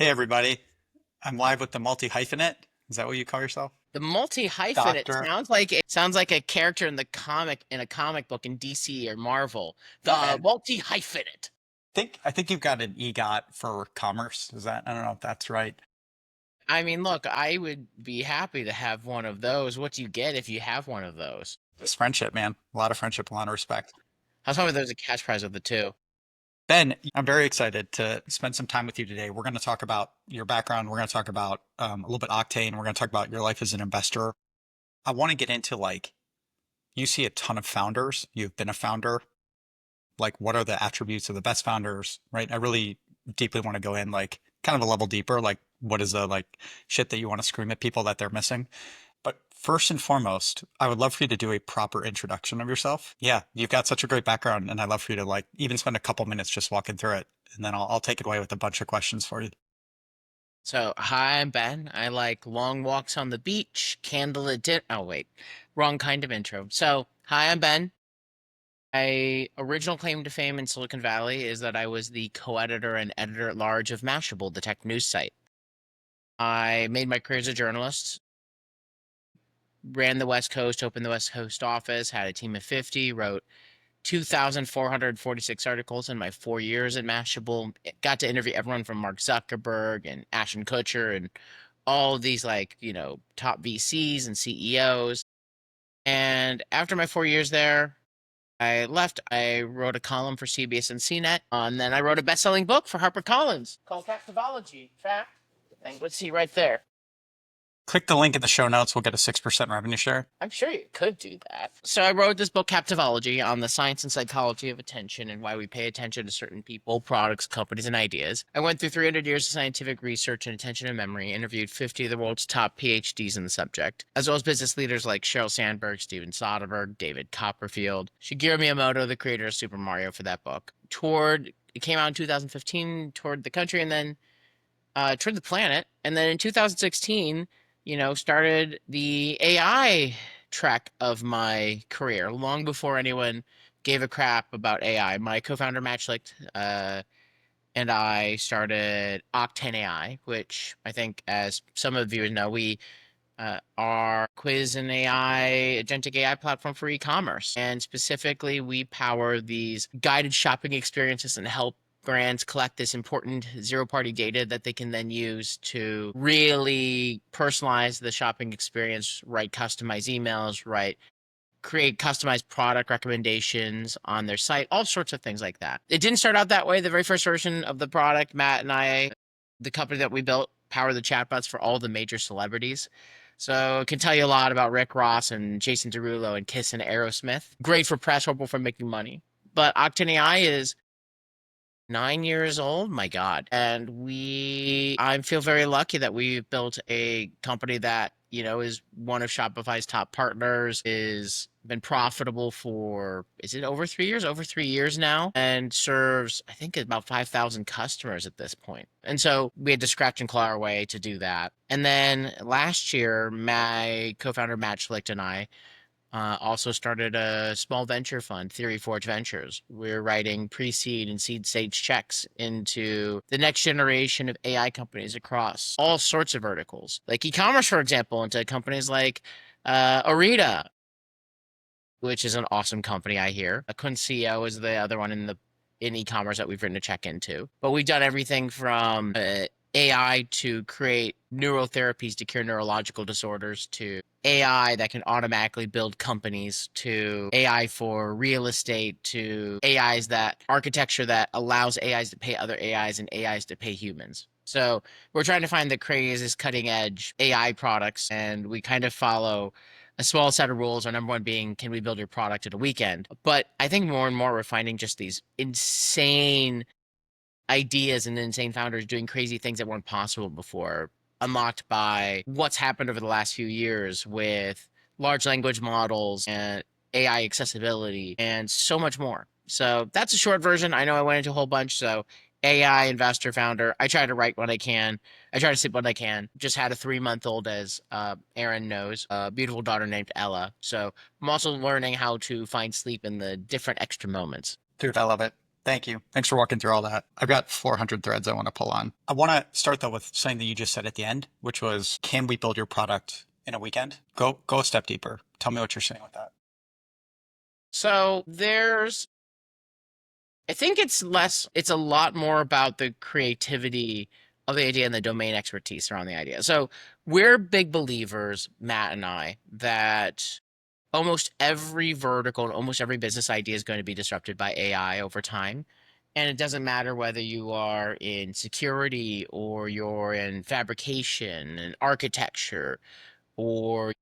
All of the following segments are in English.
Hey everybody, I'm live with the multi-hyphenate. Is that what you call yourself? The multi-hyphenate Doctor. sounds like a character in a comic book in DC or Marvel. Yeah, The man. multi-hyphenate. I think you've got an EGOT for commerce. Is that? I don't know if that's right. I mean, look, I would be happy to have one of those. What do you get if you have one of those? It's friendship, man. A lot of friendship, a lot of respect. How's about there's a cash prize of the two? Ben, I'm very excited to spend some time with you today. We're going to talk about your background. We're going to talk about a little bit Octane. We're going to talk about your life as an investor. I want to get into you see a ton of founders. You've been a founder. What are the attributes of the best founders, right? I really deeply want to go in kind of a level deeper, what is the shit that you want to scream at people that they're missing. But first and foremost, I would love for you to do a proper introduction of yourself. Yeah, you've got such a great background, and I'd love for you to even spend a couple minutes just walking through it, and then I'll take it away with a bunch of questions for you. So, hi, I'm Ben. I like long walks on the beach, candlelit dinner. Oh, wait, wrong kind of intro. So, hi, I'm Ben. My original claim to fame in Silicon Valley is that I was the co-editor and editor at large of Mashable, the tech news site. I made my career as a journalist, ran the West Coast, opened the West Coast office, had a team of 50, wrote 2,446 articles in my 4 years at Mashable. Got to interview everyone from Mark Zuckerberg and Ashton Kutcher and all of these, top VCs and CEOs. And after my 4 years there, I left. I wrote a column for CBS and CNET, and then I wrote a best-selling book for HarperCollins called Captivology. In fact, let's see right there. Click the link in the show notes. We'll get a 6% revenue share. I'm sure you could do that. So I wrote this book, Captivology, on the science and psychology of attention and why we pay attention to certain people, products, companies, and ideas. I went through 300 years of scientific research in attention and memory, interviewed 50 of the world's top PhDs in the subject, as well as business leaders like Sheryl Sandberg, Steven Soderbergh, David Copperfield, Shigeru Miyamoto, the creator of Super Mario, for that book. It came out in 2015, toured the country, and then toured the planet. And then in 2016, started the AI track of my career long before anyone gave a crap about AI. My co-founder Matchlicked and I started Octane AI, which I think, as some of the viewers know, we are quiz and AI, agentic AI platform for e-commerce. And specifically, we power these guided shopping experiences and help brands collect this important zero-party data that they can then use to really personalize the shopping experience, write customized emails, create customized product recommendations on their site, all sorts of things like that. It didn't start out that way. The very first version of the product, Matt and I, the company that we built, power the chatbots for all the major celebrities. So it can tell you a lot about Rick Ross and Jason Derulo and Kiss and Aerosmith. Great for press, horrible for making money. But Octane AI is 9 years old. My God. And I feel very lucky that we built a company that, is one of Shopify's top partners, is been profitable for, is it over 3 years? Over 3 years now, and serves, I think, about 5,000 customers at this point. And so we had to scratch and claw our way to do that. And then last year, my co-founder Matt Schlicht and I also started a small venture fund, Theory Forge Ventures. We're writing pre-seed and seed stage checks into the next generation of AI companies across all sorts of verticals, like e-commerce, for example, into companies like Orita, which is an awesome company, I hear. Concio is the other one in e-commerce that we've written a check into. But we've done everything from AI to create neurotherapies to cure neurological disorders, to AI that can automatically build companies, to AI for real estate, to AIs that architecture that allows AIs to pay other AIs and AIs to pay humans. So we're trying to find the craziest cutting edge AI products, and we kind of follow a small set of rules. Our number one being, can we build your product at a weekend? But I think more and more we're finding just these insane ideas and insane founders doing crazy things that weren't possible before, unlocked by what's happened over the last few years with large language models and AI accessibility and so much more. So that's a short version. I know I went into a whole bunch. So AI investor founder. I try to write when I can. I try to sleep when I can. Just had a 3-month-old, as Aaron knows, a beautiful daughter named Ella. So I'm also learning how to find sleep in the different extra moments. Dude, I love it. Thank you. Thanks for walking through all that. I've got 400 threads I want to pull on. I want to start though with something that you just said at the end, which was, can we build your product in a weekend? Go a step deeper. Tell me what you're saying with that. So I think it's a lot more about the creativity of the idea and the domain expertise around the idea. So we're big believers, Matt and I, that almost every vertical and almost every business idea is going to be disrupted by AI over time. And it doesn't matter whether you are in security or you're in fabrication and architecture or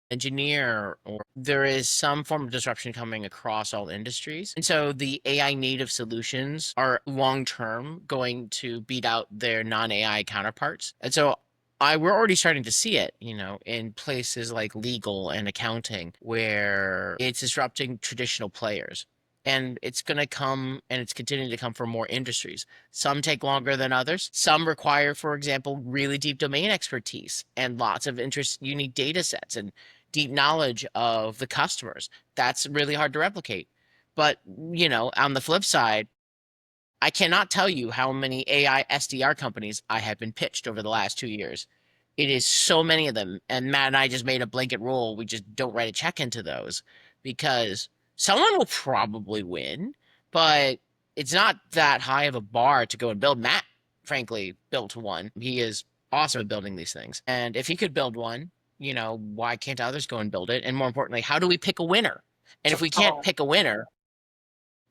engineer, or there is some form of disruption coming across all industries. And so the AI native solutions are long term going to beat out their non AI counterparts. And so we're already starting to see it, in places like legal and accounting where it's disrupting traditional players. And it's going to come and it's continuing to come from more industries. Some take longer than others. Some require, for example, really deep domain expertise and lots of unique data sets and deep knowledge of the customers. That's really hard to replicate. But, on the flip side, I cannot tell you how many AI SDR companies I have been pitched over the last 2 years. It is so many of them. And Matt and I just made a blanket rule. We just don't write a check into those because someone will probably win, but it's not that high of a bar to go and build. Matt, frankly, built one. He is awesome at building these things. And if he could build one, why can't others go and build it? And more importantly, how do we pick a winner? And if we can't pick a winner,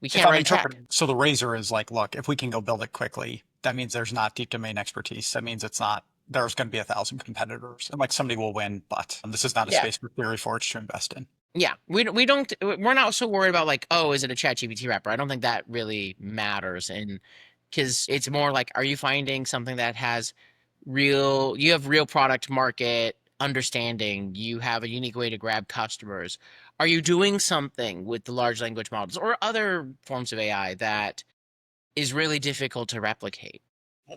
we If can't I'm write a check. interpreting, so the razor is like, look, if we can go build it quickly, that means there's not deep domain expertise. That means it's not, there's going to be 1,000 competitors. And like somebody will win, but this is not a Yeah. space for Theory Forge to invest in. Yeah, we're not so worried about like, oh, is it a ChatGPT wrapper? I don't think that really matters, and because it's more like, are you finding something that has you have real product market understanding, you have a unique way to grab customers. Are you doing something with the large language models or other forms of AI that is really difficult to replicate?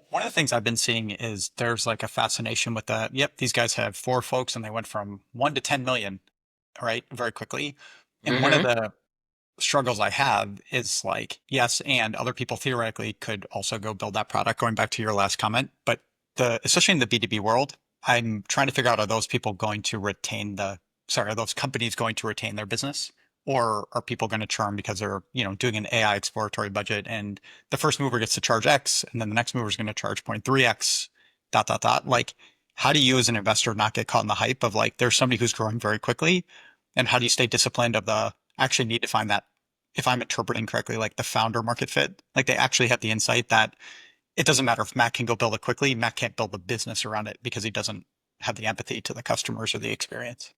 One of the things I've been seeing is there's like a fascination with the, yep, these guys have four folks and they went from 1 to 10 million, right, very quickly. And one of Mm-hmm. the struggles I have is like, yes, and other people theoretically could also go build that product, going back to your last comment. But especially in the B2B world, I'm trying to figure out, are those people going to retain are those companies going to retain their business? Or are people going to churn because they're, doing an AI exploratory budget and the first mover gets to charge X and then the next mover is going to charge 0.3X, dot, dot, dot. Like, how do you as an investor not get caught in the hype of like, there's somebody who's growing very quickly? And how do you stay disciplined of actually need to find that, if I'm interpreting correctly, like the founder market fit, like they actually have the insight that it doesn't matter if Matt can go build it quickly, Matt can't build a business around it because he doesn't have the empathy to the customers or the experience.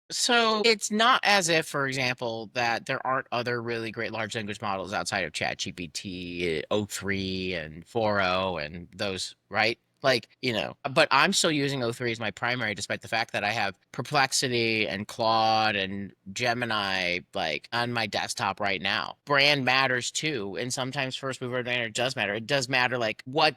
So it's not as if, for example, that there aren't other really great large language models outside of ChatGPT, O3 and 4.0 and those, right? Like, but I'm still using O3 as my primary, despite the fact that I have Perplexity and Claude and Gemini like on my desktop right now. Brand matters too, and sometimes first mover advantage does matter. It does matter like what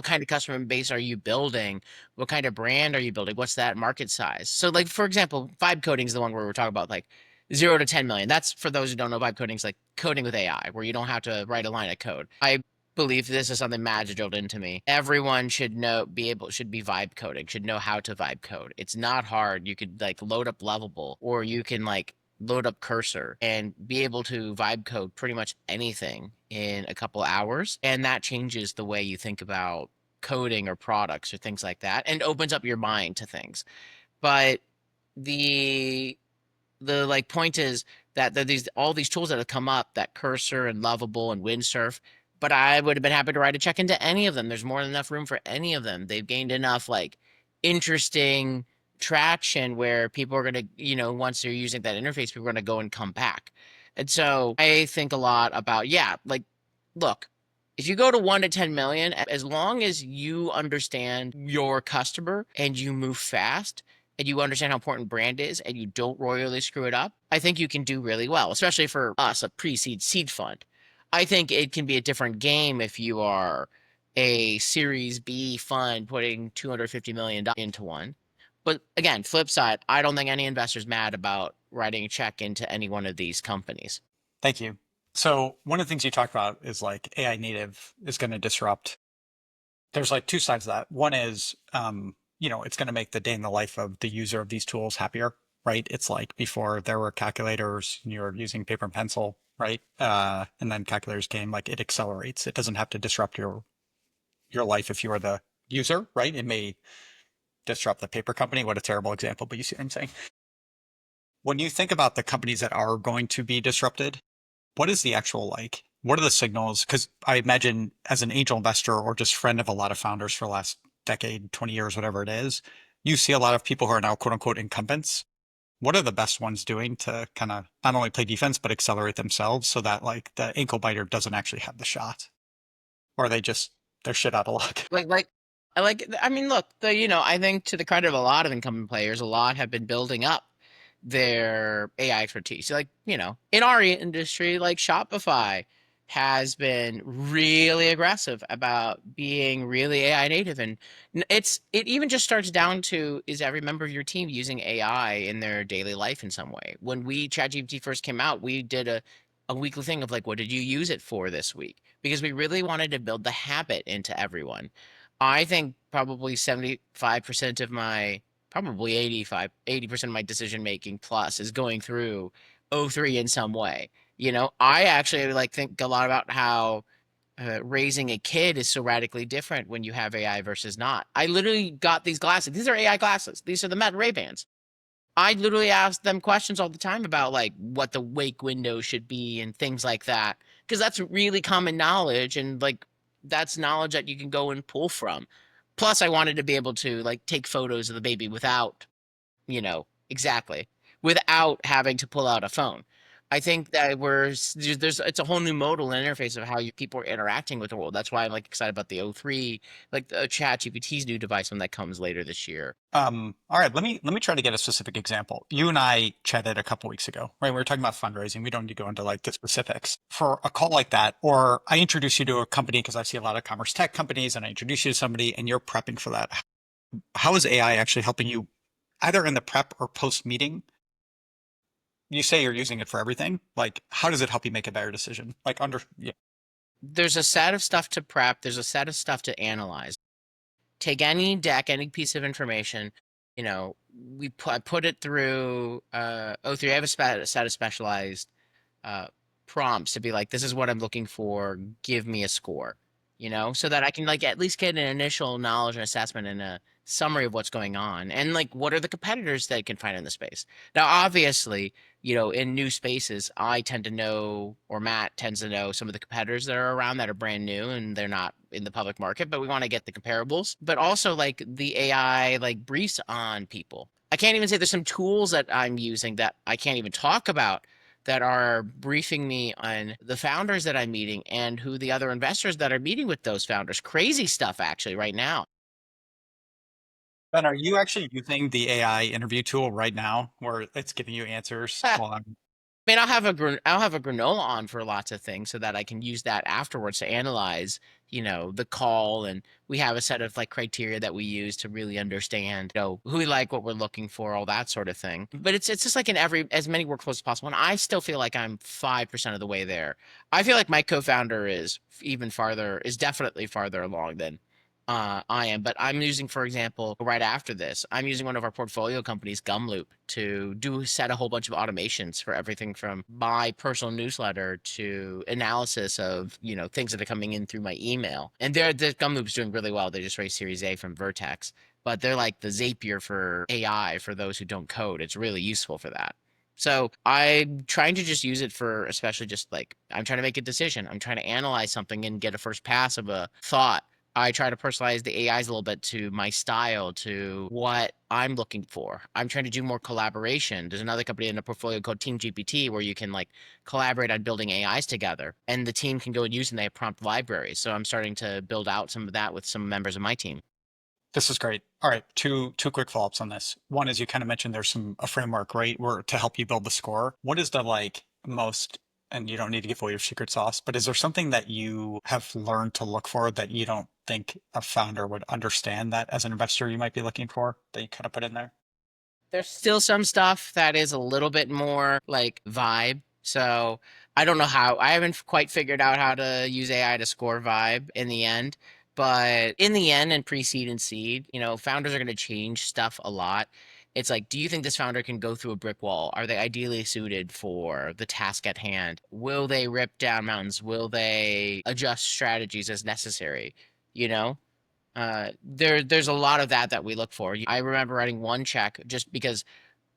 kind of customer base are you building? What kind of brand are you building? What's that market size? So, like, for example, vibe coding is the one where we're talking about like 0 to 10 million. That's for those who don't know, vibe coding is like coding with AI, where you don't have to write a line of code. I believe this is something Matt drilled into me. Everyone should should be vibe coding, should know how to vibe code. It's not hard. You could like load up Lovable, or you can like load up Cursor and be able to vibe code pretty much anything in a couple hours. And that changes the way you think about coding or products or things like that and opens up your mind to things. But the like point is that there are these all these tools that have come up, that Cursor and Lovable and Windsurf, but I would have been happy to write a check into any of them. There's more than enough room for any of them. They've gained enough like interesting traction where people are going to, once they're using that interface, people are going to go and come back. And so I think a lot about, yeah, like, look, if you go to 1 to 10 million, as long as you understand your customer and you move fast and you understand how important brand is and you don't royally screw it up, I think you can do really well, especially for us, a pre-seed seed fund. I think it can be a different game if you are a Series B fund putting $250 million into one. But again, flip side, I don't think any investor's mad about writing a check into any one of these companies. Thank you. So one of the things you talked about is like AI native is going to disrupt. There's like two sides of that. One is, it's going to make the day in the life of the user of these tools happier, right? It's like before there were calculators, and you're using paper and pencil, right? And then calculators came, like it accelerates. It doesn't have to disrupt your life if you are the user, right? It may disrupt the paper company. What a terrible example, but you see what I'm saying? When you think about the companies that are going to be disrupted, what is the actual like? What are the signals? Because I imagine as an angel investor or just friend of a lot of founders for the last decade, 20 years, whatever it is, you see a lot of people who are now quote unquote incumbents. What are the best ones doing to kind of not only play defense, but accelerate themselves so that like the ankle biter doesn't actually have the shot? Or are they just, they're shit out of luck? Like I mean, look, I think to the credit of a lot of incumbent players, a lot have been building up their AI expertise. Like, in our industry, like Shopify has been really aggressive about being really AI native. And it even just starts down to, is every member of your team using AI in their daily life in some way? When ChatGPT first came out, we did a weekly thing of like, what did you use it for this week? Because we really wanted to build the habit into everyone. I think probably 75% of my, probably 80% of my decision making plus is going through O3 in some way. I actually like think a lot about how raising a kid is so radically different when you have AI versus not. I literally got these glasses. These are AI glasses. These are the Meta Ray-Bans. I literally ask them questions all the time about like what the wake window should be and things like that. Because that's really common knowledge and like that's knowledge that you can go and pull from. Plus, I wanted to be able to like take photos of the baby without, exactly, without having to pull out a phone. I think that there's it's a whole new modal interface of how people are interacting with the world. That's why I'm like excited about the O3, like the ChatGPT's new device when that comes later this year. All right, let me try to get a specific example. You and I chatted a couple weeks ago, right? We were talking about fundraising. We don't need to go into like the specifics. For a call like that, or I introduce you to a company because I see a lot of commerce tech companies and I introduce you to somebody and you're prepping for that. How is AI actually helping you either in the prep or post meeting? You say you're using it for everything. Like, how does it help you make a better decision? Like yeah. There's a set of stuff to prep, there's a set of stuff to analyze. Take any deck, any piece of information, I put it through O3. I have a set of specialized uh, prompts to be like, this is what I'm looking for. Give me a score, so that I can like at least get an initial knowledge and assessment and a summary of what's going on and like what are the competitors that I can find in the space. Now, obviously, in new spaces, I tend to know, or Matt tends to know some of the competitors that are around that are brand new and they're not in the public market, but we want to get the comparables, but also like the AI like briefs on people. I can't even say there's some tools that I'm using that I can't even talk about that are briefing me on the founders that I'm meeting and who the other investors that are meeting with those founders. Crazy stuff actually right now. Ben, are you actually using the AI interview tool right now where it's giving you answers while I'm I mean, I'll have a granola on for lots of things so that I can use that afterwards to analyze, the call. And we have a set of like criteria that we use to really understand, who we like, what we're looking for, all that sort of thing. But it's just like in as many workflows as possible. And I still feel like I'm 5% of the way there. I feel like my co-founder is definitely farther along than I am, but I'm using, for example, right after this, I'm using one of our portfolio companies, Gumloop, to set a whole bunch of automations for everything from my personal newsletter to analysis of, things that are coming in through my email. And the Gumloop's doing really well. They just raised Series A from Vertex, but they're like the Zapier for AI for those who don't code. It's really useful for that. So I'm trying to just use it for, especially just like, I'm trying to make a decision. I'm trying to analyze something and get a first pass of a thought. I try to personalize the AIs a little bit to my style, to what I'm looking for. I'm trying to do more collaboration. There's another company in the portfolio called Team GPT where you can like collaborate on building AIs together and the team can go and use and they have prompt libraries. So I'm starting to build out some of that with some members of my team. This is great. All right, two quick follow-ups on this. One is you kind of mentioned there's a framework, right, where to help you build the score. What is the like most, and you don't need to give away your secret sauce, but is there something that you have learned to look for that you don't think a founder would understand that as an investor you might be looking for that you kind of put in there? There's still some stuff that is a little bit more like vibe. So I don't know how. I haven't quite figured out how to use AI to score vibe in the end. But in the end, and pre-seed and seed, founders are going to change stuff a lot. It's like, do you think this founder can go through a brick wall? Are they ideally suited for the task at hand? Will they rip down mountains? Will they adjust strategies as necessary? You know? There's a lot of that we look for. I remember writing one check just because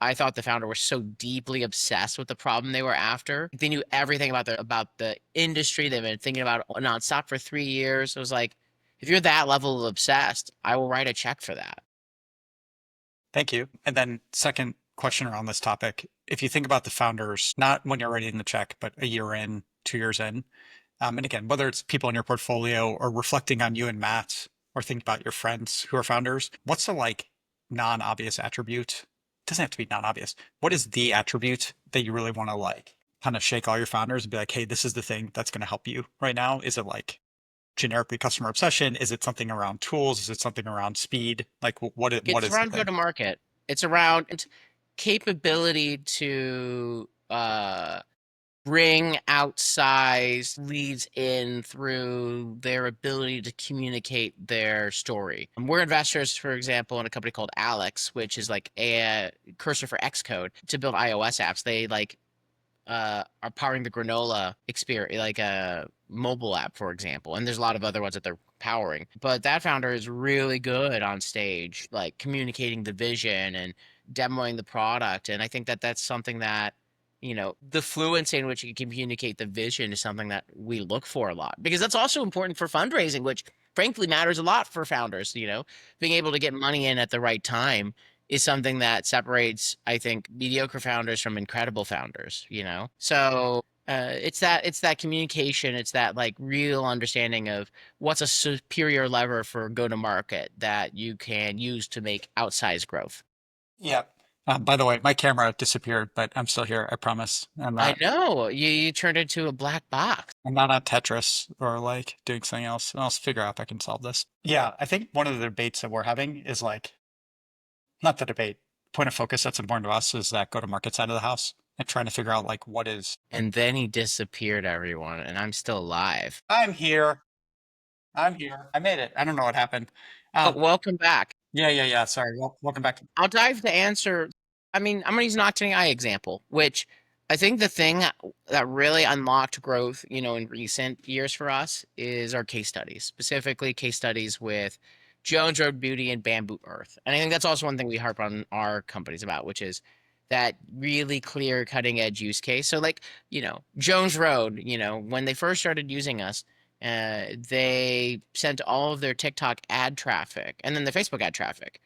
I thought the founder was so deeply obsessed with the problem they were after. They knew everything about the industry. They've been thinking about it nonstop for 3 years. It was like, if you're that level of obsessed, I will write a check for that. Thank you. And then second question around this topic, if you think about the founders, not when you're writing the check, but a year in, 2 years in, and again, whether it's people in your portfolio or reflecting on you and Matt, or think about your friends who are founders, what's the like non-obvious attribute? It doesn't have to be non-obvious. What is the attribute that you really want to like kind of shake all your founders and be like, hey, this is the thing that's going to help you right now? Is it like generically customer obsession? Is it something around tools? Is it something around speed? Like what It's is the around go thing? to market. It's around capability to bring outsized leads in through their ability to communicate their story. We're investors, for example, in a company called Alex, which is like a cursor for Xcode to build iOS apps. They like are powering the granola experience, like a mobile app, for example. And there's a lot of other ones that they're powering. But that founder is really good on stage, like communicating the vision and demoing the product. And I think that that's something that, the fluency in which you can communicate the vision is something that we look for a lot because that's also important for fundraising, which frankly matters a lot for founders, being able to get money in at the right time is something that separates, I think, mediocre founders from incredible founders. So it's that communication, it's that like real understanding of what's a superior lever for go to market that you can use to make outsized growth. Yeah. By the way, my camera disappeared, but I'm still here. I promise. I know you turned into a black box. I'm not on Tetris or like doing something else. I'll figure out if I can solve this. Yeah, I think one of the debates that we're having is like not the debate. Point of focus that's important to us is that go-to-market side of the house and trying to figure out like what is. And then he disappeared, everyone, and I'm still alive. I'm here. I'm here. I made it. I don't know what happened. Oh, Um, welcome back. yeah. Sorry. Welcome back. I'll dive to answer. I mean, I'm gonna use an Octane AI example, which I think the thing that really unlocked growth, in recent years for us is our case studies, specifically case studies with Jones Road Beauty and Bamboo Earth. And I think that's also one thing we harp on our companies about, which is that really clear cutting edge use case. So like, Jones Road, when they first started using us, they sent all of their TikTok ad traffic and then the Facebook ad traffic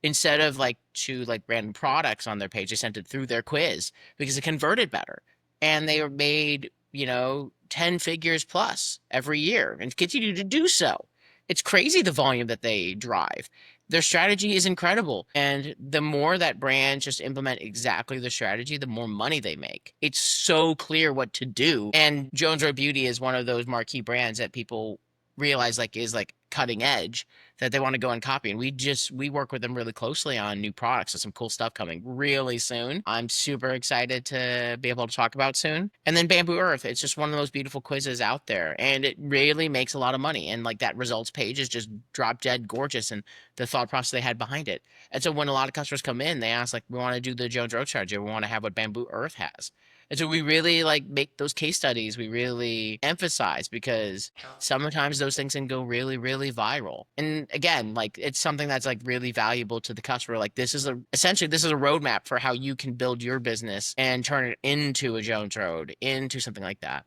instead of like to like random products on their page, they sent it through their quiz because it converted better. And they were made, 10 figures plus every year and continue to do so. It's crazy the volume that they drive. Their strategy is incredible. And the more that brands just implement exactly the strategy, the more money they make. It's so clear what to do. And Jones Road Beauty is one of those marquee brands that people realize like is like cutting edge that they want to go and copy. And we work with them really closely on new products and some cool stuff coming really soon. I'm super excited to be able to talk about soon. And then Bamboo Earth, it's just one of those beautiful quizzes out there. And it really makes a lot of money. And like that results page is just drop dead gorgeous and the thought process they had behind it. And so when a lot of customers come in, they ask like, we want to do the Jones Road strategy. We want to have what Bamboo Earth has. And so we really like make those case studies. We really emphasize because sometimes those things can go really, really viral. And again, like it's something that's like really valuable to the customer. Like essentially this is a roadmap for how you can build your business and turn it into a Jones Road, into something like that.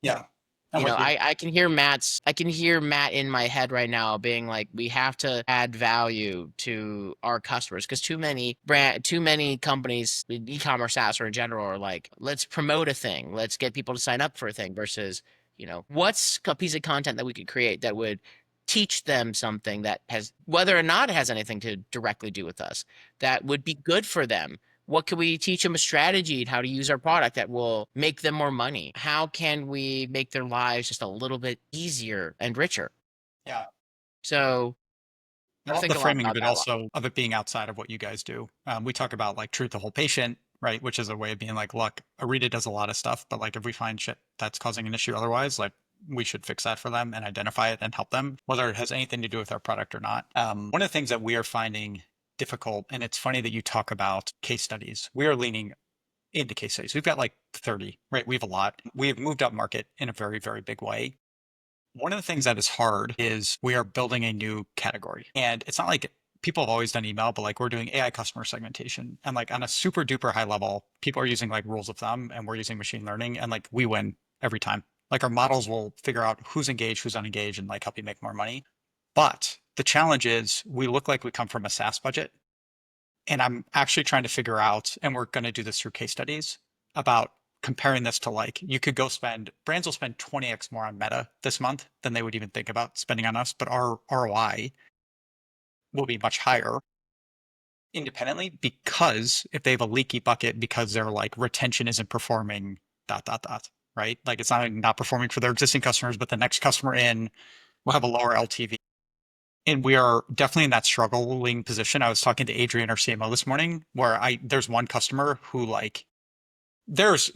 Yeah. I'm with you. I can hear Matt in my head right now being like, we have to add value to our customers because too many companies, e-commerce SaaS or in general, are like, let's promote a thing, let's get people to sign up for a thing versus, what's a piece of content that we could create that would teach them something that has, whether or not it has anything to directly do with us, that would be good for them. What can we teach them a strategy how to use our product that will make them more money? How can we make their lives just a little bit easier and richer? Yeah. So I I love the think a lot framing of about it that a lot. also of it being outside of what you guys do. We talk about like truth the whole patient right? Which is a way of being like, look, Arita does a lot of stuff, but like if we find shit that's causing an issue otherwise, like we should fix that for them and identify it and help them, whether it has anything to do with our product or not. One of the things that we are finding difficult, and it's funny that you talk about case studies. We are leaning into case studies. We've got like 30, right? We have a lot. We have moved up market in a very, very big way. One of the things that is hard is we are building a new category. And it's not like people have always done email, but like we're doing AI customer segmentation. And like on a super duper high level, people are using like rules of thumb and we're using machine learning and like we win every time. Like our models will figure out who's engaged, who's unengaged, and like help you make more money. But the challenge is we look like we come from a SaaS budget. And I'm actually trying to figure out, and we're going to do this through case studies about comparing this to like, you could go spend, brands will spend 20x more on Meta this month than they would even think about spending on us, but our ROI will be much higher independently because if they have a leaky bucket because their like retention isn't performing dot dot dot, right? Like it's not performing for their existing customers, but the next customer in will have a lower LTV. And we are definitely in that struggling position. I was talking to Adrian, our CMO, this morning, where there's one customer who like there's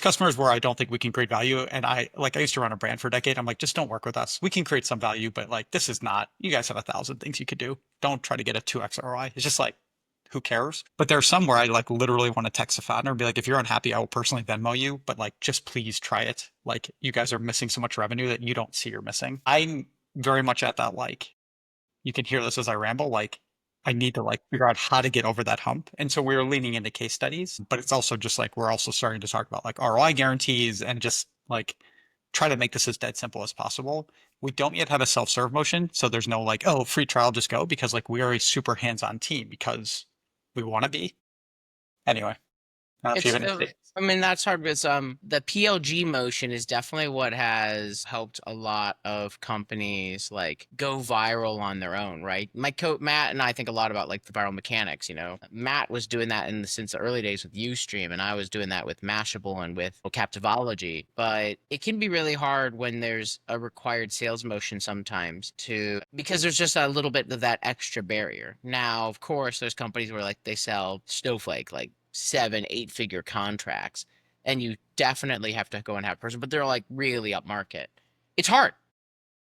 customers where I don't think we can create value. And I used to run a brand for a decade. I'm like, just don't work with us. We can create some value, but like this is not, you guys have 1,000 things you could do. Don't try to get a 2x ROI. It's just like, who cares? But there's some where I like literally want to text a founder and be like, if you're unhappy, I will personally Venmo you, but like just please try it. Like you guys are missing so much revenue that you don't see you're missing. I'm very much at that like you can hear this as I ramble, like I need to like figure out how to get over that hump. And so we're leaning into case studies, but it's also just like we're also starting to talk about like ROI guarantees and just like try to make this as dead simple as possible. We don't yet have a self-serve motion, so there's no like, oh, free trial, just go, because like we are a super hands-on team because we want to be. Anyway, I don't know if you It's have any. I mean that's hard because the PLG motion is definitely what has helped a lot of companies like go viral on their own, right? My coach Matt and I think a lot about like the viral mechanics, you know. Matt was doing that since the early days with Ustream and I was doing that with Mashable and with Captivology. But it can be really hard when there's a required sales motion sometimes to because there's just a little bit of that extra barrier. Now, of course, there's companies where like they sell Snowflake, like 7, 8 figure contracts, and you definitely have to go and have a person, but they're like really upmarket. It's hard.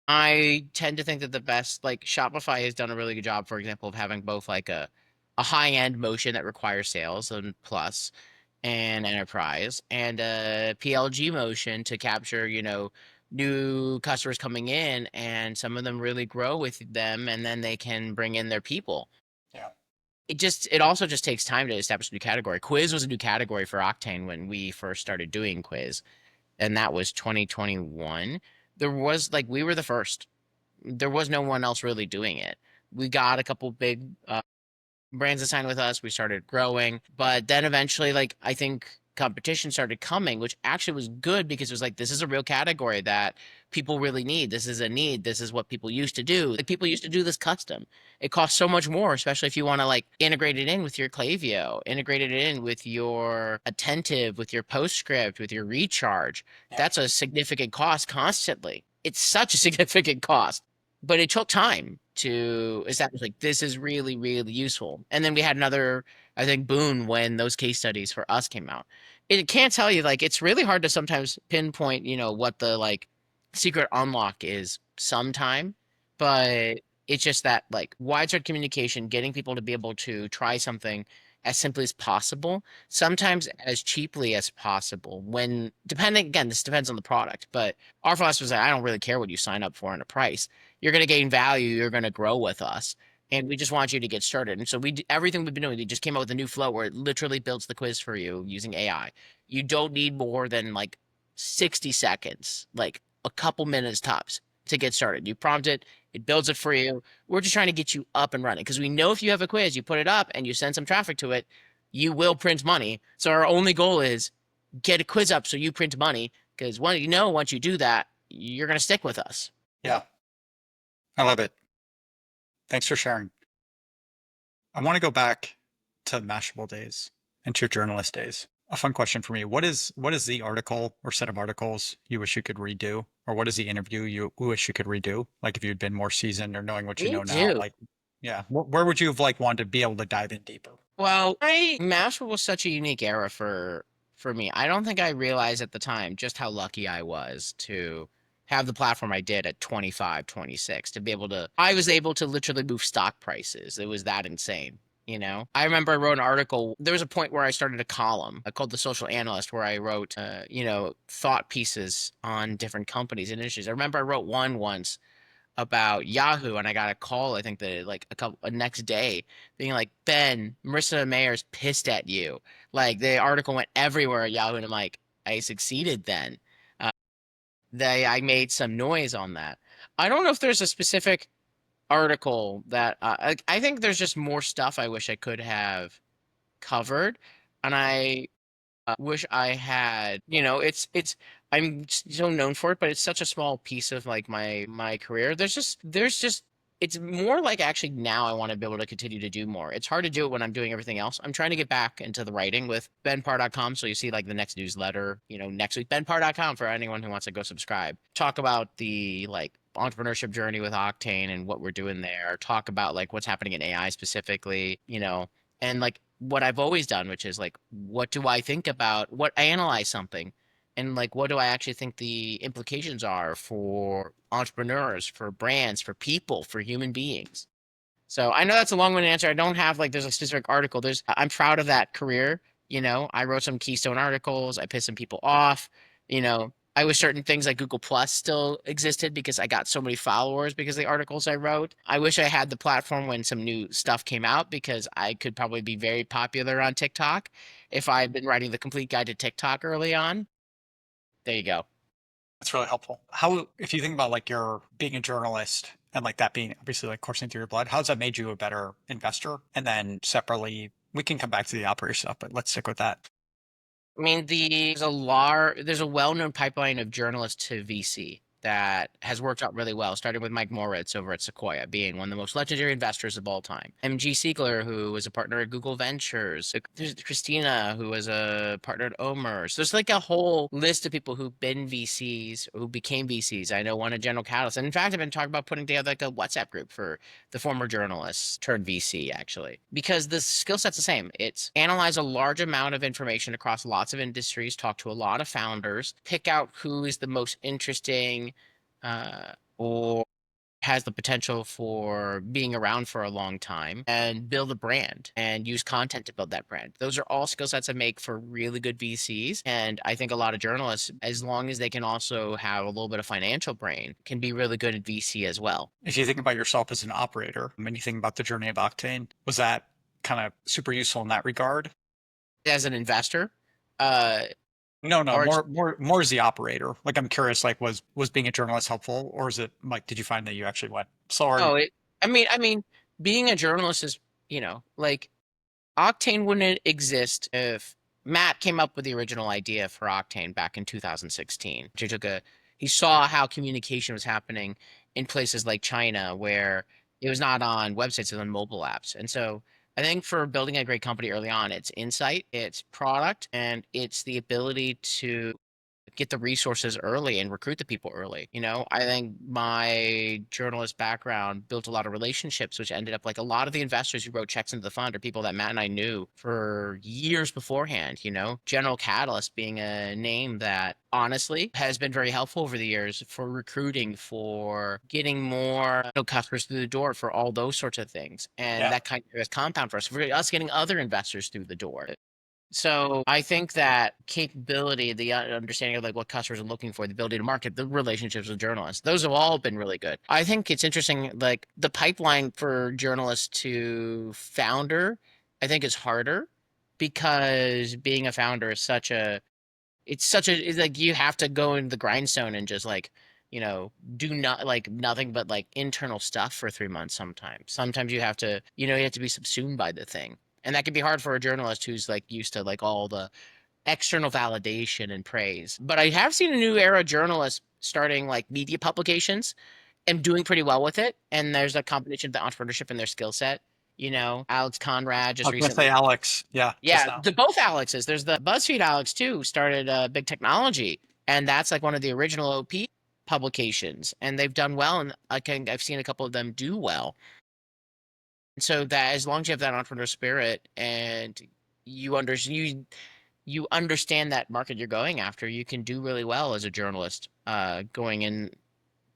I tend to think that the best, like Shopify has done a really good job, for example, of having both like a high end motion that requires sales and plus and enterprise and a PLG motion to capture, you know, new customers coming in and some of them really grow with them and then they can bring in their people. Yeah. It also just takes time to establish a new category. Quiz was a new category for Octane when we first started doing quiz, and that was 2021. There was like we were the first. There was no one else really doing it. We got a couple big brands that signed with us. We started growing, but then eventually, like I think competition started coming, which actually was good because it was like this is a real category that people really need. This is a need. This is what people used to do. Like people used to do this custom. It costs so much more, especially if you want to like integrate it in with your Klaviyo, integrate it in with your attentive, with your postscript, with your recharge. Yeah. That's a significant cost constantly. It's such a significant cost, but it took time to establish like this is really really useful. And then we had another I think boon when those case studies for us came out. It can't tell you like it's really hard to sometimes pinpoint, you know, what the like secret unlock is sometime, but it's just that like widespread communication, getting people to be able to try something as simply as possible, sometimes as cheaply as possible. When depending again, this depends on the product, but our philosophy is that I don't really care what you sign up for in a price. You're going to gain value. You're going to grow with us. And we just want you to get started. And so everything we've been doing, we just came out with a new flow where it literally builds the quiz for you using AI. You don't need more than like 60 seconds, like a couple minutes tops to get started. You prompt it, it builds it for you. We're just trying to get you up and running because we know if you have a quiz, you put it up and you send some traffic to it, you will print money. So our only goal is get a quiz up so you print money because once you do that, you're going to stick with us. Yeah. I love it. Thanks for sharing. I want to go back to Mashable days and to your journalist days. A fun question for me. What is the article or set of articles you wish you could redo? Or what is the interview you wish you could redo? Like if you'd been more seasoned or knowing what you Me know now, too. like, yeah, where would you have like wanted to be able to dive in deeper? Well, Mashable was such a unique era for me. I don't think I realized at the time just how lucky I was to have the platform I did at 25, 26 to be able to I was able to literally move stock prices. It was that insane. I remember I wrote an article. There was a point where I started a column called The Social Analyst, where I wrote, thought pieces on different companies and industries. I remember I wrote one once about Yahoo, and I got a call. I think that like a next day, being like, Ben, Marissa Mayer's pissed at you. Like the article went everywhere at Yahoo, and I'm like, I succeeded then. Uh, I made some noise on that. I don't know if there's a specific article that I think there's just more stuff I wish I could have covered, and I wish I had, it's I'm so known for it, but it's such a small piece of like my career. There's just it's more like actually now I want to be able to continue to do more. It's hard to do it when I'm doing everything else. I'm trying to get back into the writing with benparr.com. So you see like the next newsletter, next week, benparr.com for anyone who wants to go subscribe. Talk about the like entrepreneurship journey with Octane and what we're doing there. Talk about like what's happening in AI specifically, and like what I've always done, which is like, what do I think about what I analyze something and like, what do I actually think the implications are for entrepreneurs, for brands, for people, for human beings? So I know that's a long-winded answer. I don't have like there's a specific article. I'm proud of that career. I wrote some keystone articles. I pissed some people off. I wish certain things like Google Plus still existed because I got so many followers because of the articles I wrote. I wish I had the platform when some new stuff came out because I could probably be very popular on TikTok if I had been writing the complete guide to TikTok early on. There you go. That's really helpful. How, if you think about like your being a journalist and like that being obviously like coursing through your blood, how's that made you a better investor? And then separately, we can come back to the operator stuff, but let's stick with that. I mean, there's a well-known pipeline of journalists to VC that has worked out really well, starting with Mike Moritz over at Sequoia, being one of the most legendary investors of all time. MG Siegler, who was a partner at Google Ventures. There's Christina, who was a partner at Omer. So there's like a whole list of people who've been VCs, who became VCs. I know one at General Catalyst. And in fact, I've been talking about putting together like a WhatsApp group for the former journalists turned VC, actually, because the skill set's the same. It's analyze a large amount of information across lots of industries, talk to a lot of founders, pick out who is the most interesting or has the potential for being around for a long time and build a brand and use content to build that brand. Those are all skill sets that make for really good VCs. And I think a lot of journalists, as long as they can also have a little bit of financial brain, can be really good at VC as well. If you think about yourself as an operator and you think about the journey of Octane, was that kind of super useful in that regard? As an investor, uh, No, no, or more as the operator. Like I'm curious, like was being a journalist helpful, or is it like did you find that you actually went slower? no, I mean, being a journalist is, like Octane wouldn't exist if Matt came up with the original idea for Octane back in 2016. He saw how communication was happening in places like China where it was not on websites, it was on mobile apps. And so I think for building a great company early on, it's insight, it's product, and it's the ability to get the resources early and recruit the people early. I think my journalist background built a lot of relationships, which ended up like a lot of the investors who wrote checks into the fund are people that Matt and I knew for years beforehand. General Catalyst being a name that honestly has been very helpful over the years for recruiting, for getting more customers through the door, for all those sorts of things. And Yeah. that kind of is compound for us, for us getting other investors through the door. So I think that capability, the understanding of like what customers are looking for, the ability to market, the relationships with journalists, those have all been really good. I think it's interesting, like the pipeline for journalists to founder, I think is harder because being a founder is it's like you have to go in the grindstone and just like, do not like nothing but like internal stuff for 3 months sometimes. Sometimes you have to be subsumed by the thing. And that can be hard for a journalist who's like used to like all the external validation and praise. But I have seen a new era of journalists starting like media publications and doing pretty well with it. And there's a combination of the entrepreneurship and their skill set. Alex Conrad I just was gonna say recently. Alex. Yeah, just Yeah, now. the both Alexes. There's the BuzzFeed Alex too, started Big Technology, and that's like one of the original OP publications, and they've done well, and I've seen a couple of them do well. So that as long as you have that entrepreneur spirit and you understand that market you're going after, you can do really well as a journalist, going in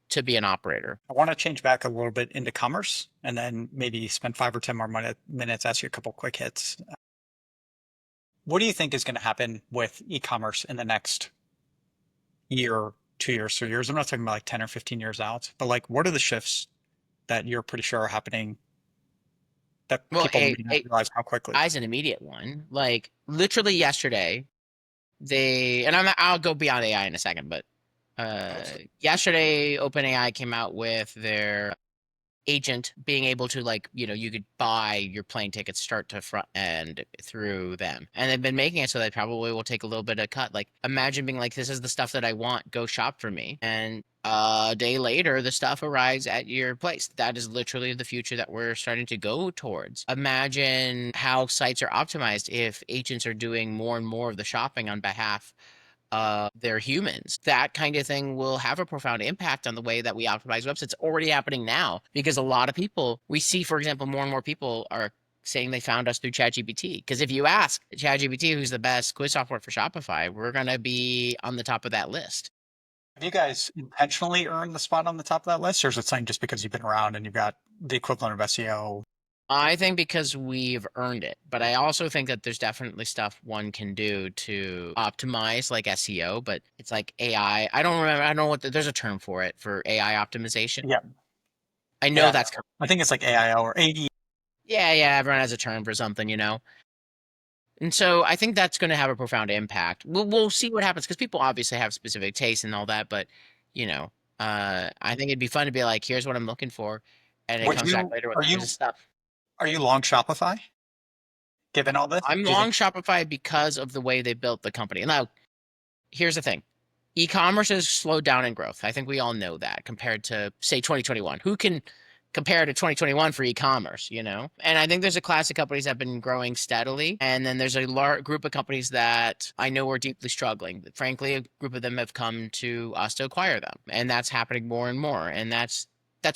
to be an operator. I want to change back a little bit into commerce and then maybe spend 5 or 10 more minutes, ask you a couple quick hits. What do you think is going to happen with e-commerce in the next year, 2 years, 3 years? I'm not talking about like 10 or 15 years out, but like what are the shifts that you're pretty sure are happening that Well, people may not realize how quickly? as an immediate one, like literally yesterday, I'll go beyond AI in a second, but yesterday OpenAI came out with their agent being able to, like, you could buy your plane tickets start to front end through them, and they've been making it so they probably will take a little bit of cut. Like, imagine being like, this is the stuff that I want, go shop for me, and a day later the stuff arrives at your place. That is literally the future that we're starting to go towards. Imagine how sites are optimized if agents are doing more and more of the shopping on behalf, they're humans. That kind of thing will have a profound impact on the way that we optimize websites. It's already happening now because a lot of people we see, for example, more and more people are saying they found us through ChatGPT. Because if you ask ChatGPT who's the best quiz software for Shopify, we're going to be on the top of that list. Have you guys intentionally earned the spot on the top of that list, or is it something just because you've been around and you've got the equivalent of SEO? I think because we've earned it, but I also think that there's definitely stuff one can do to optimize, like SEO, but it's like AI. I don't remember. I don't know there's a term for it, for AI optimization. Yeah, I know yeah. that's coming. I think it's like AIO or AE. Yeah, yeah, everyone has a term for something. And so I think that's going to have a profound impact. We'll see what happens because people obviously have specific tastes and all that, but you know, I think it'd be fun to be like, here's what I'm looking for, and it Would comes back you later with are here's the you stuff. are you long Shopify given all this? I'm Do you long think? Shopify because of the way they built the company. Now, here's the thing. E-commerce has slowed down in growth. I think we all know that compared to, say, 2021. Who can compare to 2021 for e-commerce? And I think there's a class of companies that have been growing steadily, and then there's a large group of companies that I know are deeply struggling. Frankly, a group of them have come to us to acquire them, and that's happening more and more, and that's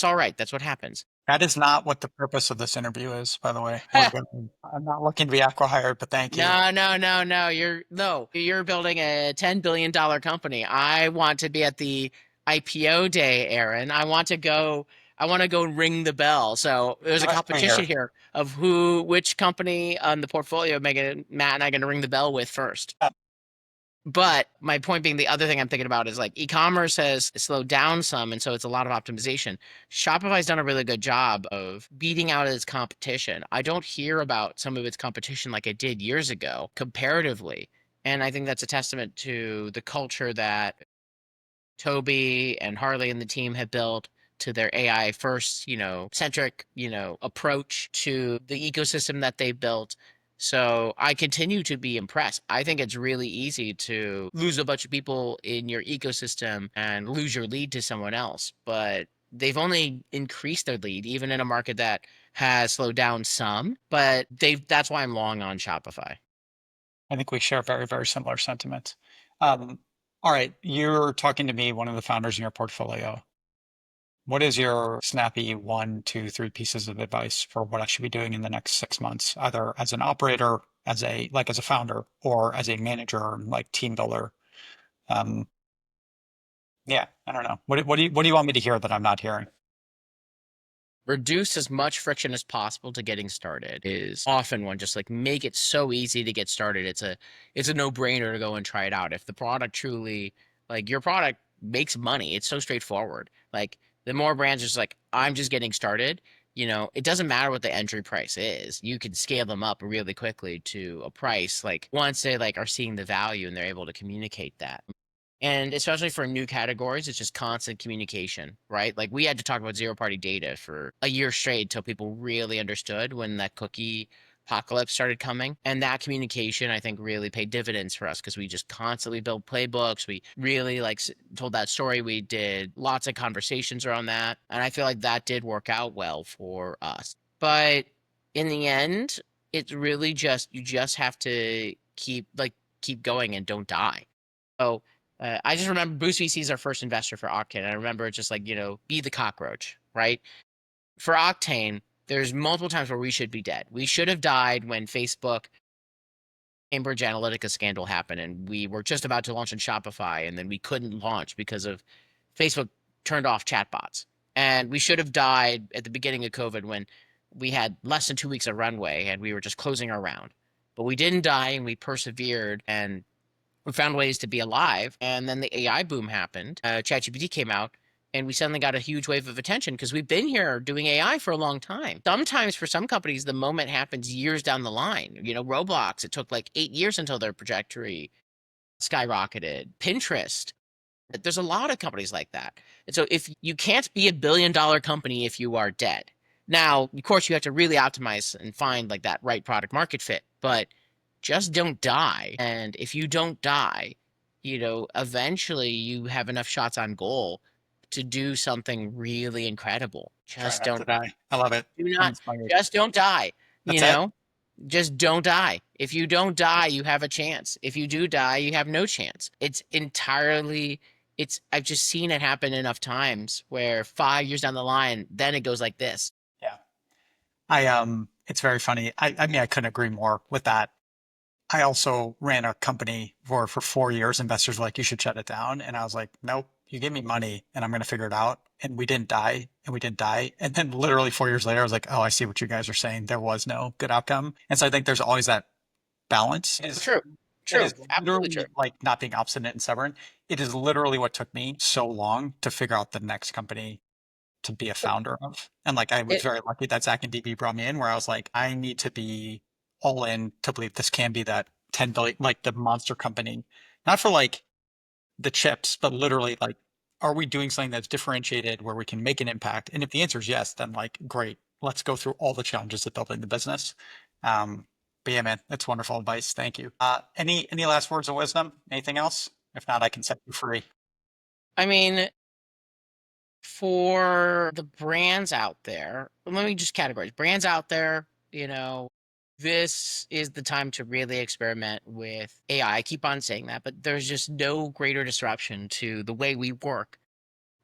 all right. That's what happens. That is not what the purpose of this interview is, by the way. I'm not looking to be acqui-hired, but thank you. No, no, no, no. You're building a $10 billion company. I want to be at the IPO day, Aaron. I want to go ring the bell. So there's a Give us 3 years. competition here of which company on the portfolio Matt and I going to ring the bell with first. But my point being, the other thing I'm thinking about is like e-commerce has slowed down some, and so it's a lot of optimization. Shopify's done a really good job of beating out its competition. I don't hear about some of its competition like I did years ago, comparatively. And I think that's a testament to the culture that Toby and Harley and the team have built, to their AI first, centric, approach to the ecosystem that they built. So I continue to be impressed. I think it's really easy to lose a bunch of people in your ecosystem and lose your lead to someone else, but they've only increased their lead, even in a market that has slowed down some. But that's why I'm long on Shopify. I think we share very, very similar sentiments. Um, all right, you're talking to me, one of the founders in your portfolio. What is your snappy 1, 2, 3 pieces of advice for what I should be doing in the next 6 months, either as an operator, as a founder, or as a manager, like team builder? Um, yeah, I don't know. What do you want me to hear that I'm not hearing? Reduce as much friction as possible to getting started is often one. Just like make it so easy to get started. It's a no-brainer to go and try it out. If the product truly, like, your product makes money, it's so straightforward. Like, the more brands are just like, I'm just getting started, it doesn't matter what the entry price is. You can scale them up really quickly to a price, like, once they like are seeing the value and they're able to communicate that. And especially for new categories, it's just constant communication, right? Like, we had to talk about zero party data for a year straight until people really understood when that cookie apocalypse started coming. And that communication, I think, really paid dividends for us because we just constantly built playbooks. We really told that story. We did lots of conversations around that. And I feel like that did work out well for us. But in the end, it's really just, you just have to keep going and don't die. So I just remember Boost VC is our first investor for Octane. I remember it's just like, be the cockroach, right? For Octane, There's multiple times where we should be dead. We should have died when Facebook Cambridge Analytica scandal happened and we were just about to launch on Shopify and then we couldn't launch because of Facebook turned off chatbots. And we should have died at the beginning of COVID when we had less than 2 weeks of runway and we were just closing our round. But we didn't die and we persevered and we found ways to be alive. And then the AI boom happened. ChatGPT came out and we suddenly got a huge wave of attention because we've been here doing AI for a long time. Sometimes for some companies, the moment happens years down the line. Roblox, it took like 8 years until their trajectory skyrocketed. Pinterest, there's a lot of companies like that. And so if you can't be $1 billion company if you are dead. Now, of course, you have to really optimize and find like that right product market fit, but just don't die. And if you don't die, eventually you have enough shots on goal to do something really incredible. Try Just not to don't die. I love it. do I'm not inspired. just don't die, you That's it. know? Just don't die. If you don't die, you have a chance. If you do die, you have no chance. I've just seen it happen enough times where 5 years down the line, then it goes like this. Yeah. It's very funny. I mean, I couldn't agree more with that. I also ran a company for 4 years. Investors were like, you should shut it down. And I was like, nope, you give me money and I'm going to figure it out. And we didn't die and we didn't die. And then literally 4 years later, I was like, oh, I see what you guys are saying. There was no good outcome. And so I think there's always that balance. True. It True. is Absolutely true. literally like not being obstinate and stubborn. It is literally what took me so long to figure out the next company to be a founder of. And like I was It, very lucky that Zach and DB brought me in where I was like, I need to be all in to believe this can be that 10 billion, like the monster company, not for like the chips, but literally like, are we doing something that's differentiated where we can make an impact? And if the answer is yes, then like, great, let's go through all the challenges of building the business. Um, but yeah, man, that's wonderful advice. Thank you. Any last words of wisdom? Anything else? If not, I can set you free. I mean, for the brands out there, let me just categorize brands out there, this is the time to really experiment with AI. I keep on saying that, but there's just no greater disruption to the way we work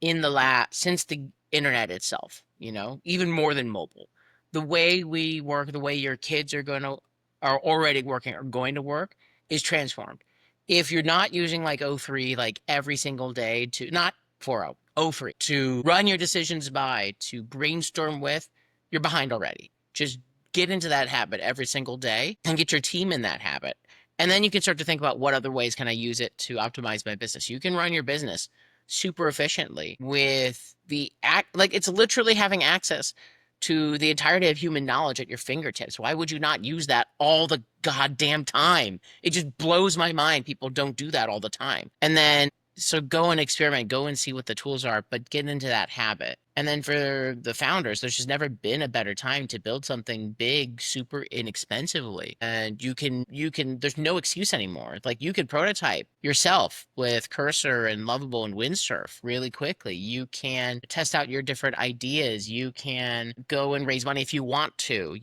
in the since the internet itself, even more than mobile. The way we work, the way your kids are already working or going to work is transformed. If you're not using like O3 like every single day to not 4.0, O3 to run your decisions by, to brainstorm with, you're behind already. Just get into that habit every single day and get your team in that habit. And then you can start to think about what other ways can I use it to optimize my business. You can run your business super efficiently with like it's literally having access to the entirety of human knowledge at your fingertips. Why would you not use that all the goddamn time? It just blows my mind people don't do that all the time. And then so go and experiment, go and see what the tools are, but get into that habit. And then for the founders, there's just never been a better time to build something big, super inexpensively. And there's no excuse anymore. Like you can prototype yourself with Cursor and Lovable and Windsurf really quickly. You can test out your different ideas. You can go and raise money if you want to.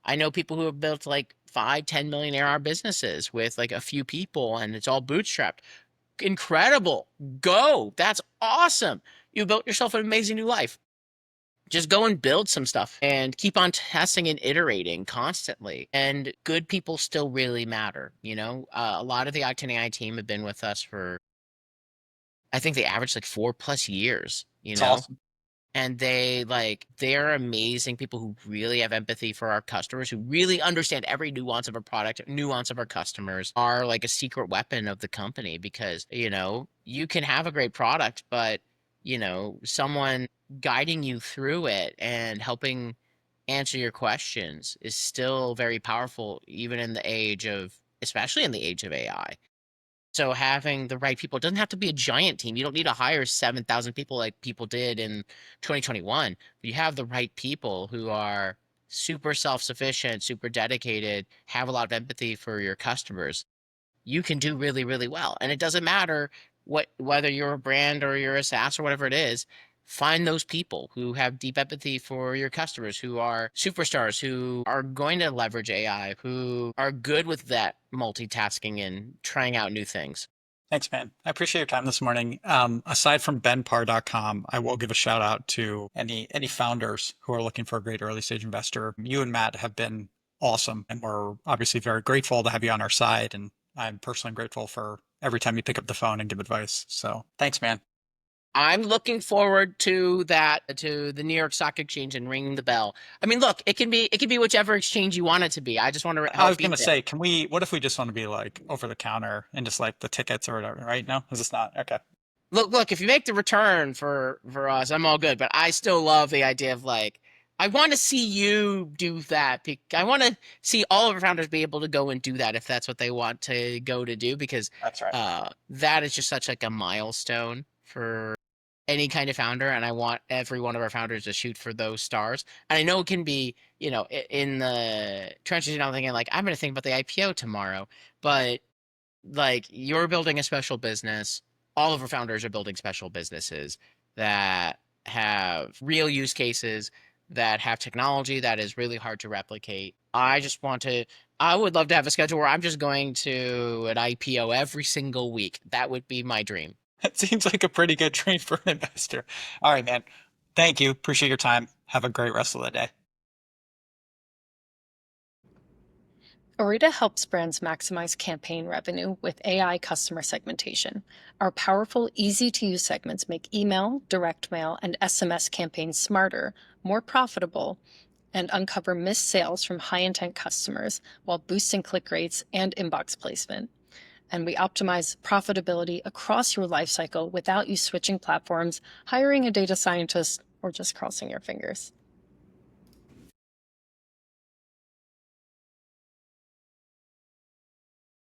I know people who have built like 5, 10 million ARR businesses with like a few people and it's all bootstrapped. Incredible. Go. That's awesome. You built yourself an amazing new life. Just go and build some stuff and keep on testing and iterating constantly. And good people still really matter. A lot of the Octane AI team have been with us for, I think they average like 4+ years, It's awesome. and they're amazing people who really have empathy for our customers, who really understand every nuance of our product, nuance of our customers, are like a secret weapon of the company because, you can have a great product, but, someone guiding you through it and helping answer your questions is still very powerful, even especially in the age of AI. So having the right people, it doesn't have to be a giant team. You don't need to hire 7,000 people like people did in 2021. You have the right people who are super self-sufficient, super dedicated, have a lot of empathy for your customers. You can do really, really well. And it doesn't matter whether you're a brand or you're a SaaS or whatever it is. Find those people who have deep empathy for your customers, who are superstars, who are going to leverage AI, who are good with that multitasking and trying out new things. Thanks, man. I appreciate your time this morning. Aside from benparr.com, I will give a shout out to any founders who are looking for a great early stage investor. You and Matt have been awesome, and we're obviously very grateful to have you on our side. And I'm personally grateful for every time you pick up the phone and give advice. So thanks, man. I'm looking forward to that, to the New York Stock Exchange and ringing the bell. I mean, look, it can be whichever exchange you want it to be. I just want to I help was be gonna there. say, what if we just want to be like over the counter and just like the tickets or whatever, right? No, is this not? Okay. Look, if you make the return for us, I'm all good. But I still love the idea of like, I want to see you do that. I want to see all of our founders be able to go and do that if that's what they want to go to do, because That's right. that is just such like a milestone for any kind of founder, and I want every one of our founders to shoot for those stars. And I know it can be, in the trenches, thinking like, I'm going to think about the IPO tomorrow, but like you're building a special business. All of our founders are building special businesses that have real use cases, that have technology that is really hard to replicate. I would love to have a schedule where I'm just going to an IPO every single week. That would be my dream. It seems like a pretty good dream for an investor. All right, man. Thank you. Appreciate your time. Have a great rest of the day. Orita helps brands maximize campaign revenue with AI customer segmentation. Our powerful, easy-to-use segments make email, direct mail, and SMS campaigns smarter, more profitable, and uncover missed sales from high-intent customers while boosting click rates and inbox placement. And we optimize profitability across your lifecycle without you switching platforms, hiring a data scientist, or just crossing your fingers.